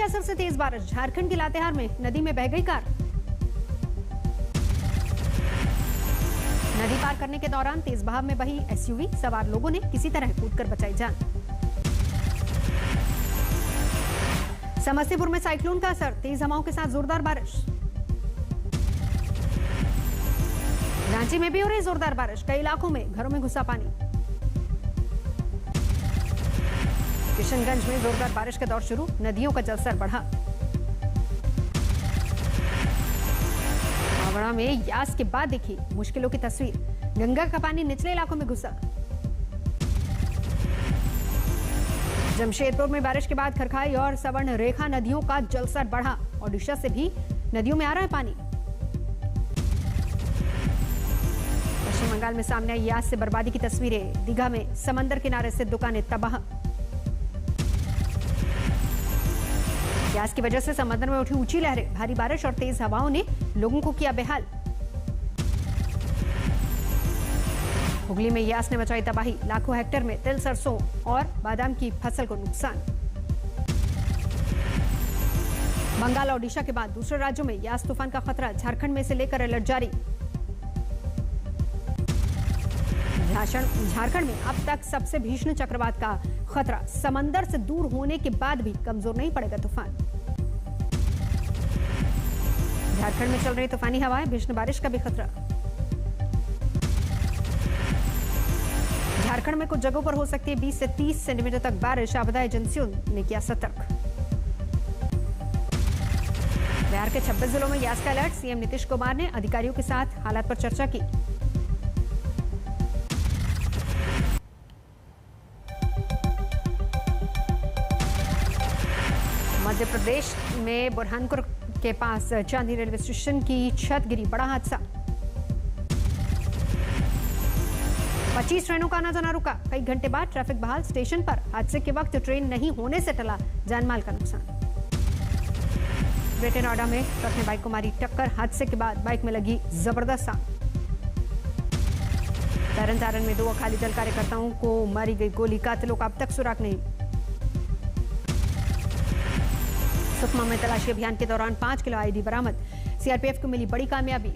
असर से तेज बारिश, झारखंड के लातेहार में नदी में बह गई कार। नदी पार करने के दौरान तेज बहाव में बही एसयूवी, सवार लोगों ने किसी तरह कूदकर बचाई जान। समस्तीपुर में साइक्लोन का असर, तेज हवाओं के साथ जोरदार बारिश। रांची में भी हो रही जोरदार बारिश, कई इलाकों में घरों में घुसा पानी। किशनगंज में जोरदार बारिश का दौर शुरू, नदियों का जलस्तर बढ़ा। मावड़ा में यास के बाद देखी मुश्किलों की तस्वीर, गंगा का पानी निचले इलाकों में घुसा। जमशेदपुर में बारिश के बाद खरखाई और सवर्ण रेखा नदियों का जलस्तर बढ़ा, ओडिशा से भी नदियों में आ रहा है पानी। पश्चिम बंगाल में सामने आई यास से बर्बादी की तस्वीरें, दीघा में समंदर किनारे से दुकानें तबाह। यास की वजह से समंदर में उठी ऊंची लहरें, भारी बारिश और तेज हवाओं ने लोगों को किया बेहाल। हुगली में यास ने मचाई तबाही, लाखों हेक्टेयर में तिल, सरसों और बादाम की फसल को नुकसान। बंगाल और ओडिशा के बाद दूसरे राज्यों में यास तूफान का खतरा, झारखंड में से लेकर अलर्ट जारी। झारखंड में अब तक सबसे भीषण चक्रवात का खतरा, समंदर से दूर होने के बाद भी कमजोर नहीं पड़ेगा तूफान। झारखंड में चल रही तूफानी हवाएं, भीषण बारिश का भी खतरा। झारखंड में कुछ जगहों पर हो सकती है 20 से 30 सेंटीमीटर तक बारिश, आपदा एजेंसियों ने किया सतर्क। बिहार के 26 जिलों में यास का अलर्ट, सीएम नीतीश कुमार ने अधिकारियों के साथ हालात पर चर्चा की। मध्य प्रदेश में बुरहानपुर के पास चांदी रेलवे स्टेशन की छत गिरी, बड़ा हादसा। 25 ट्रेनों का आना जाना रुका, कई घंटे बाद ट्रैफिक बहाल। स्टेशन पर हादसे के वक्त ट्रेन नहीं होने से टला जानमाल का नुकसान। ग्रेटर नोएडा में ट्रक ने बाइक को मारी टक्कर, हादसे के बाद बाइक में लगी जबरदस्त आग। तरन में 2 अकाली दल कार्यकर्ताओं को मारी गई गोली, कातिलों का अब तक सुराग नहीं। सुकमा में तलाशी अभियान के दौरान 5 किलो आईडी बरामद, सीआरपीएफ को मिली बड़ी कामयाबी।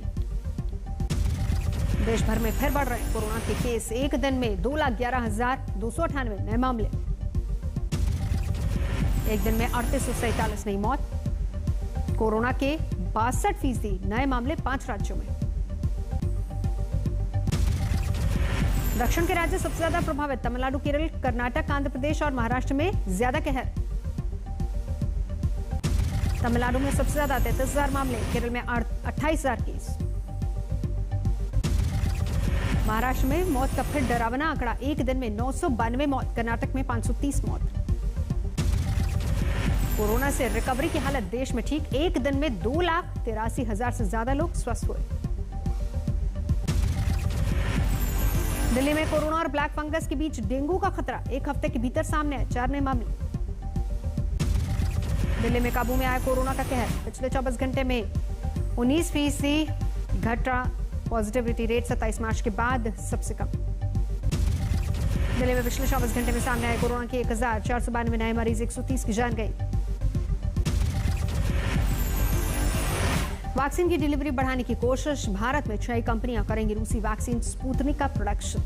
देश भर में फिर बढ़ रहे हैं कोरोना के केस, एक दिन में 2,11,298 नए मामले। एक दिन में 3847 नई मौत। कोरोना के 62% नए मामले 5 राज्यों में। दक्षिण के राज्य सबसे ज्यादा प्रभावित, तमिलनाडु, केरल, कर्नाटक, आंध्र प्रदेश और महाराष्ट्र में ज्यादा कहर। तमिलनाडु में सबसे ज्यादा 33,000 मामले, केरल में 28,000 केस। महाराष्ट्र में मौत का फिर डरावना आंकड़ा, एक दिन में 992 मौत, कर्नाटक में 530 मौत। कोरोना से रिकवरी की हालत देश में ठीक, एक दिन में 2,83,000 से ज्यादा लोग स्वस्थ हुए। दिल्ली में कोरोना और ब्लैक फंगस के बीच डेंगू का खतरा, एक हफ्ते के भीतर सामने आए 4 नए मामले। दिल्ली में काबू में आया कोरोना का कहर, पिछले 24 घंटे में 19% घटा पॉजिटिविटी रेट, 27 मार्च के बाद सबसे कम। दिल्ली में पिछले 24 घंटे में सामने आए कोरोना के 1,492 नए मरीज, 130 की जान गई। वैक्सीन की डिलीवरी बढ़ाने की कोशिश, भारत में 6 कंपनियां करेंगी रूसी वैक्सीन स्पुतनिक का प्रोडक्शन।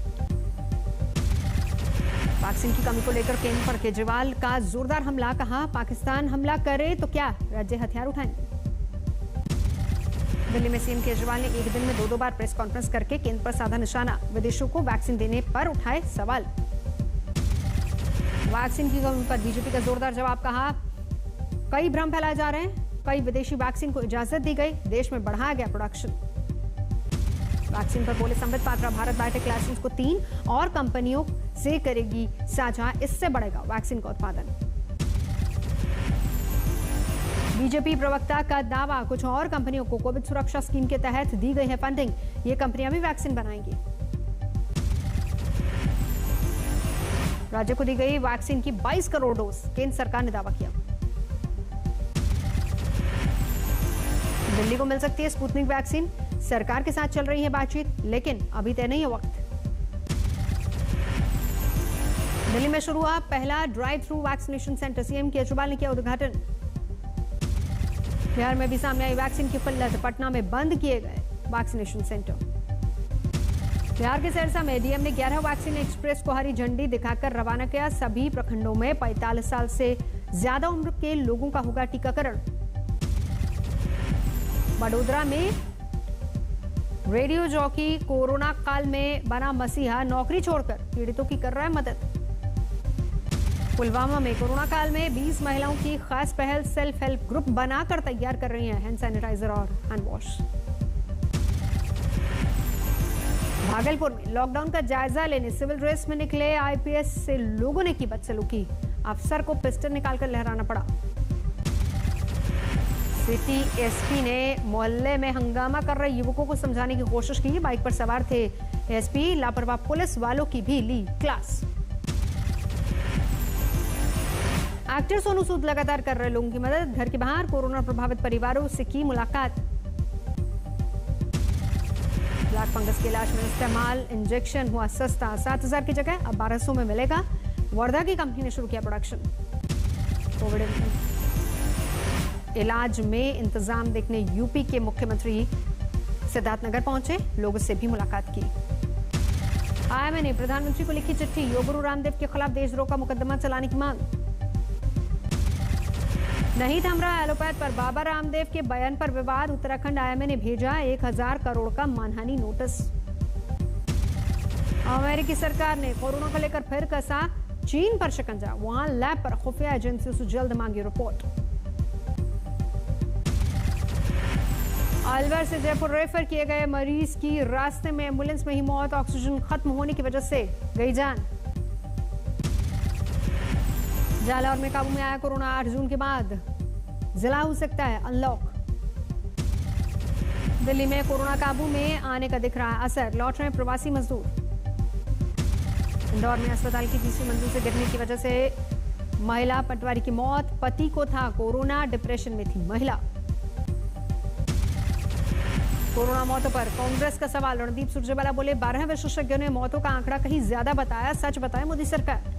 वैक्सीन की कमी को लेकर केंद्र पर केजरीवाल का जोरदार हमला, कहा पाकिस्तान हमला करे तो क्या राज्य हथियार उठाएंगे। दिल्ली में सीएम केजरीवाल ने एक दिन में 2 बार प्रेस कॉन्फ्रेंस करके केंद्र पर साधा निशाना, विदेशों को वैक्सीन देने पर उठाए सवाल। वैक्सीन की कमी पर बीजेपी का जोरदार जवाब, कहा कई भ्रम फैलाए जा रहे हैं, कई विदेशी वैक्सीन को इजाजत दी गई, देश में बढ़ाया गया प्रोडक्शन। वैक्सीन पर बोले संबित पात्रा, भारत बायोटेक लाइसेंस को 3 और कंपनियों से करेगी साझा, इससे बढ़ेगा वैक्सीन का उत्पादन। बीजेपी प्रवक्ता का दावा, कुछ और कंपनियों को कोविड सुरक्षा स्कीम के तहत दी गई है फंडिंग, ये कंपनियां भी वैक्सीन बनाएंगी। राज्य को दी गई वैक्सीन की 22 करोड़ डोज, केंद्र सरकार ने दावा किया। दिल्ली को मिल सकती है स्पुतनिक वैक्सीन, सरकार के साथ चल रही है बातचीत, लेकिन अभी तय नहीं है वक्त। दिल्ली में शुरू हुआ पहला drive through vaccination centre, CM Kejriwal ने किया उद्घाटन। बिहार में भी सामने आई वैक्सीन की किल्लत, पटना में बंद किए गए वैक्सीनेशन सेंटर। बिहार के सिरसा में डीएम ने 11 वैक्सीन एक्सप्रेस को हरी झंडी दिखाकर रवाना किया। सभी प्रखंडों में 45 साल से ज्यादा उम्र के लोगों का होगा टीकाकरण। वडोदरा में रेडियो जॉकी कोरोना काल में बना मसीहा, नौकरी छोड़कर पीड़ितों की कर रहा है मदद। पुलवामा में कोरोना काल में 20 महिलाओं की खास पहल, सेल्फ हेल्प ग्रुप बनाकर तैयार कर रही हैं हैंड सैनिटाइजर और हैंड वॉश। भागलपुर में लॉकडाउन का जायजा लेने सिविल ड्रेस में निकले आईपीएस से लोगों ने की बदसलूकी, अफसर को पिस्टल निकालकर लहराना पड़ा। सिटी एसपी ने मोहल्ले में हंगामा कर रहे युवकों को समझाने की कोशिश की। बाइक पर सवार थे एसपी, लापरवाह पुलिस वालों की भी ली क्लास। एक्टर सोनू सूद लगातार कर रहे लोगों की मदद, घर के बाहर कोरोना प्रभावित परिवारों से की मुलाकात। ब्लैक फंगस के इलाज में इस्तेमाल इंजेक्शन हुआ सस्ता, 7,000 की जगह अब 1,200 में मिलेगा। वर्धा की कंपनी ने शुरू किया प्रोडक्शन। कोविड इलाज में इंतजाम देखने यूपी के मुख्यमंत्री सिद्धार्थनगर पहुंचे, लोगों से भी मुलाकात की। आईएमए ने प्रधानमंत्री को लिखी चिट्ठी, योग गुरु रामदेव के खिलाफ देशद्रोह का मुकदमा चलाने की मांग। नहीं थम रहा एलोपैथ पर बाबा रामदेव के बयान पर विवाद, उत्तराखंड आईएमए ने भेजा 1,000 करोड़ का मानहानि नोटिस। अमेरिकी सरकार ने कोरोना को लेकर फिर कसा चीन पर शिकंजा, वहां लैब पर खुफिया एजेंसियों से जल्द मांगी रिपोर्ट। अलवर से जयपुर रेफर किए गए मरीज की रास्ते में एम्बुलेंस में ही मौत, ऑक्सीजन खत्म होने की वजह से गई जान। जालौर में काबू में आया कोरोना, 8 जून के बाद जिला हो सकता है अनलॉक। दिल्ली में कोरोना काबू में आने का दिख रहा है असर, लौट रहे प्रवासी मजदूर। इंदौर में अस्पताल की तीसरी मंजिल से गिरने की वजह से महिला पटवारी की मौत, पति को था कोरोना, डिप्रेशन में थी महिला। कोरोना मौतों पर कांग्रेस का सवाल, रणदीप सुरजेवाला बोले 12 विशेषज्ञों ने मौतों का आंकड़ा कहीं ज्यादा बताया, सच बताए मोदी सरकार।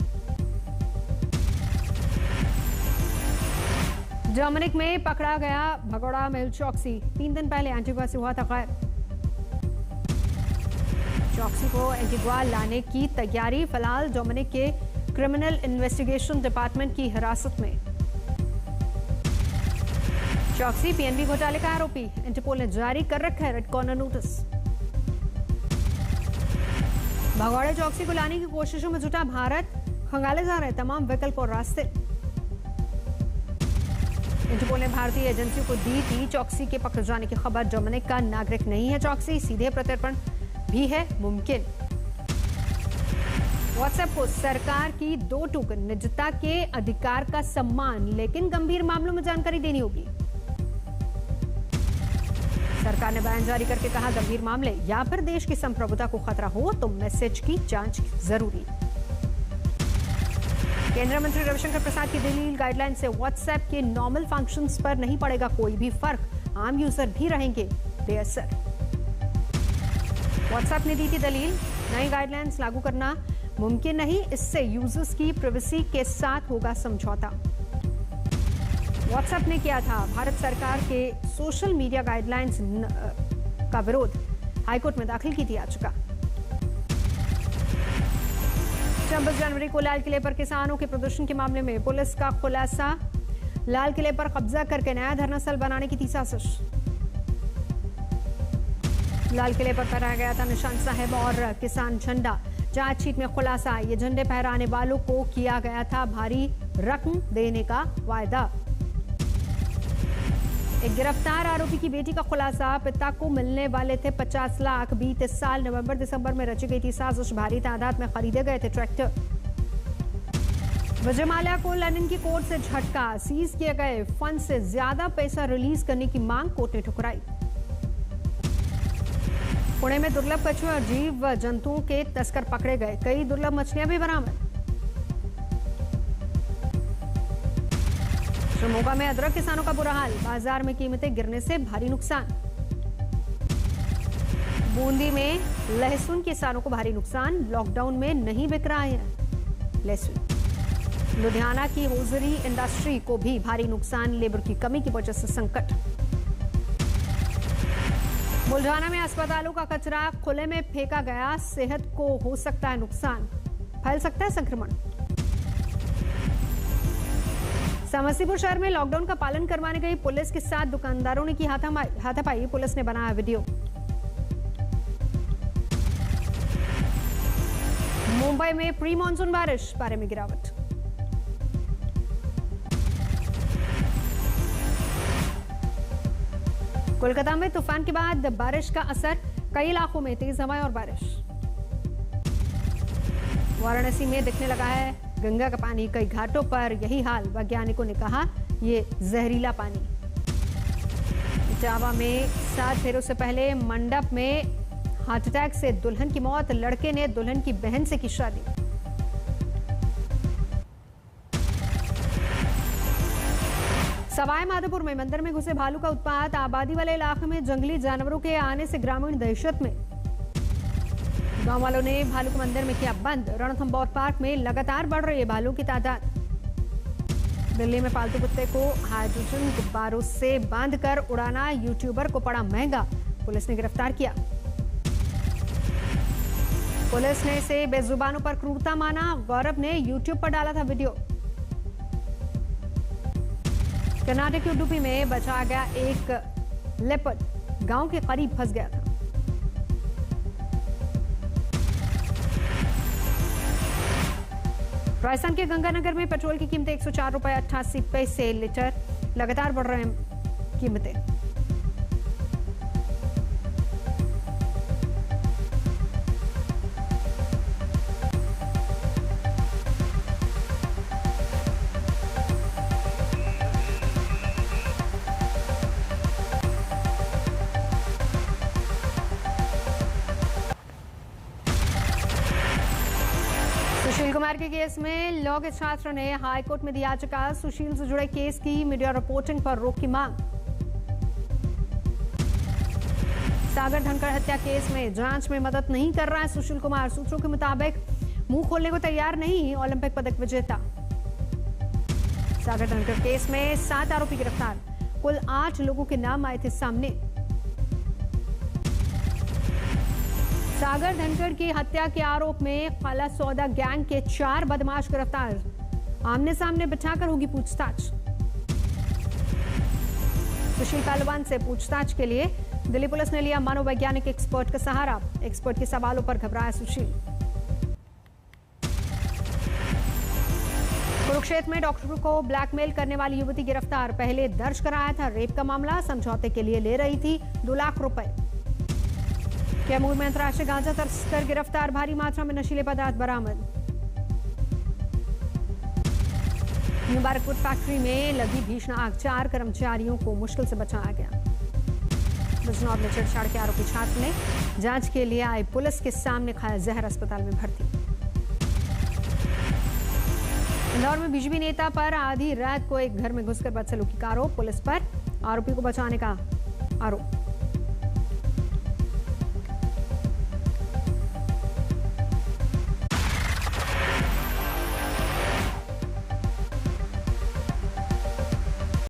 जर्मनी में पकड़ा गया भगोड़ा मेहुल चौकसी, 3 दिन पहले एंटीगुआ से हुआ था गायब। चौकसी को एंटीगुआ लाने की तैयारी, फिलहाल जर्मनी के क्रिमिनल इन्वेस्टिगेशन डिपार्टमेंट की हिरासत में। चौकसी पीएनबी घोटाले का आरोपी, इंटरपोल ने जारी कर रखा है रेड कॉर्नर नोटिस। भगौड़े चौकसी को लाने की कोशिशों में जुटा भारत, खंगाले जा रहे तमाम विकल्प और रास्ते। इंटरपोल ने भारतीय एजेंसियों को दी थी चौकसी के पकड़ जाने की खबर। जर्मनी का नागरिक नहीं है चौकसी, सीधे प्रत्यर्पण भी है मुमकिन। व्हाट्सएप को सरकार की 2 टूक, निजता के अधिकार का सम्मान, लेकिन गंभीर मामलों में जानकारी देनी होगी। सरकार ने बयान जारी करके कहा, गंभीर मामले या फिर देश की संप्रभुता को खतरा हो तो मैसेज की जांच जरूरी। केंद्रीय मंत्री रविशंकर प्रसाद की दलील, गाइडलाइन से व्हाट्सएप के नॉर्मल फंक्शंस पर नहीं पड़ेगा कोई भी फर्क, आम यूजर भी रहेंगे बेअसर। व्हाट्सएप ने दी थी दलील, नई गाइडलाइंस लागू करना मुमकिन नहीं, इससे यूजर्स की प्राइवेसी के साथ होगा समझौता। व्हाट्सएप ने किया था भारत सरकार के सोशल मीडिया गाइडलाइंस का विरोध, हाईकोर्ट में दाखिल की थी याचिका। 26 जनवरी को लाल किले पर किसानों के प्रदर्शन के मामले में पुलिस का खुलासा, लाल किले पर कब्जा करके नया धरना स्थल बनाने की थी साजिश। लाल किले पर फहराया गया था निशान साहब और किसान झंडा। चार्जशीट में खुलासा, ये झंडे फहराने वालों को किया गया था भारी रकम देने का वायदा। एक गिरफ्तार आरोपी की बेटी का खुलासा, पिता को मिलने वाले थे 50 लाख। बीते साल नवंबर दिसंबर में रची गई थी साजिश, भारी तादाद में खरीदे गए थे ट्रैक्टर। विजय माल्या को लंदन की कोर्ट से झटका, सीज किए गए फंड से ज्यादा पैसा रिलीज करने की मांग कोर्ट ने ठुकराई। पुणे में दुर्लभ कछुए और जीव जंतुओं के तस्कर पकड़े गए, कई दुर्लभ मछलियां भी बरामद। शिवमोगा में अदरक किसानों का बुरा हाल, बाजार में कीमतें गिरने से भारी नुकसान। बूंदी में लहसुन किसानों को भारी नुकसान, लॉकडाउन में नहीं बिक रहा है लहसुन। लुधियाना की होजरी इंडस्ट्री को भी भारी नुकसान, लेबर की कमी की वजह से संकट। सुलझाना में अस्पतालों का कचरा खुले में फेंका गया, सेहत को हो सकता है नुकसान, फैल सकता है संक्रमण। समस्तीपुर शहर में लॉकडाउन का पालन करवाने गई पुलिस के साथ दुकानदारों ने की हाथापाई, पुलिस ने बनाया वीडियो। मुंबई में प्री मानसून बारिश, पारे में गिरावट। कोलकाता में तूफान के बाद बारिश का असर, कई इलाकों में तेज हवाएं और बारिश। वाराणसी में दिखने लगा है गंगा का पानी, कई घाटों पर यही हाल, वैज्ञानिकों ने कहा ये जहरीला पानी। इटावा में 7 फेरों से पहले मंडप में हार्ट अटैक से दुल्हन की मौत, लड़के ने दुल्हन की बहन से की शादी। सवाई माधोपुर में मंदिर में घुसे भालू का उत्पात, आबादी वाले इलाके में जंगली जानवरों के आने से ग्रामीण दहशत में। गांव वालों ने भालू को मंदिर में किया बंद। रणथंभौर पार्क में लगातार बढ़ रही है भालू की तादाद। दिल्ली में पालतू कुत्ते को हाइड्रोजन गुब्बारों से बांधकर उड़ाना यूट्यूबर को पड़ा महंगा, पुलिस ने गिरफ्तार किया। पुलिस ने इसे बेजुबानों पर क्रूरता माना, गौरव ने यूट्यूब पर डाला था वीडियो। कर्नाटक की उडुपी में बचा गया एक लेपर्ड, गांव के करीब फंस गया था। राजस्थान के गंगानगर में पेट्रोल की कीमतें 104 रुपए 88 पैसे लीटर, लगातार बढ़ रहे हैं कीमतें। सुशील कुमार के केस में लॉ के छात्र ने हाईकोर्ट में दी याचिका, सुशील से जुड़े केस की मीडिया रिपोर्टिंग पर रोक की मांग। सागर धनखड़ हत्या केस में जांच में मदद नहीं कर रहा है सुशील कुमार, सूत्रों के मुताबिक मुंह खोलने को तैयार नहीं ओलंपिक पदक विजेता। सागर धनखड़ केस में 7 आरोपी गिरफ्तार, कुल 8 लोगों के नाम आए थे सामने। सागर धनखड़ की हत्या के आरोप में काला सौदा गैंग के 4 बदमाश गिरफ्तार, आमने सामने बिठाकर होगी पूछताछ। सुशील पहलवान से पूछताछ के लिए दिल्ली पुलिस ने लिया मनोवैज्ञानिक एक्सपर्ट का सहारा, एक्सपर्ट के सवालों पर घबराया सुशील। कुरुक्षेत्र में डॉक्टर को ब्लैकमेल करने वाली युवती गिरफ्तार, पहले दर्ज कराया था रेप का मामला, समझौते के लिए ले रही थी 2 लाख रुपए। कैमूर में अंतर्राष्ट्रीय गांजा तस्कर गिरफ्तार, भारी मात्रा में नशीले पदार्थ बरामद। मुबारकपुर फैक्ट्री में लगी भीषण आग, 4 कर्मचारियों को मुश्किल से बचाया गया। बिजनौर में छेड़छाड़ के आरोपी छात्र ने जांच के लिए आई पुलिस के सामने खाया जहर, अस्पताल में भर्ती। इंदौर में बीजेपी नेता पर आधी रात को एक घर में घुसकर बदसलूकी का आरोप, पुलिस पर आरोपी को बचाने का आरोप।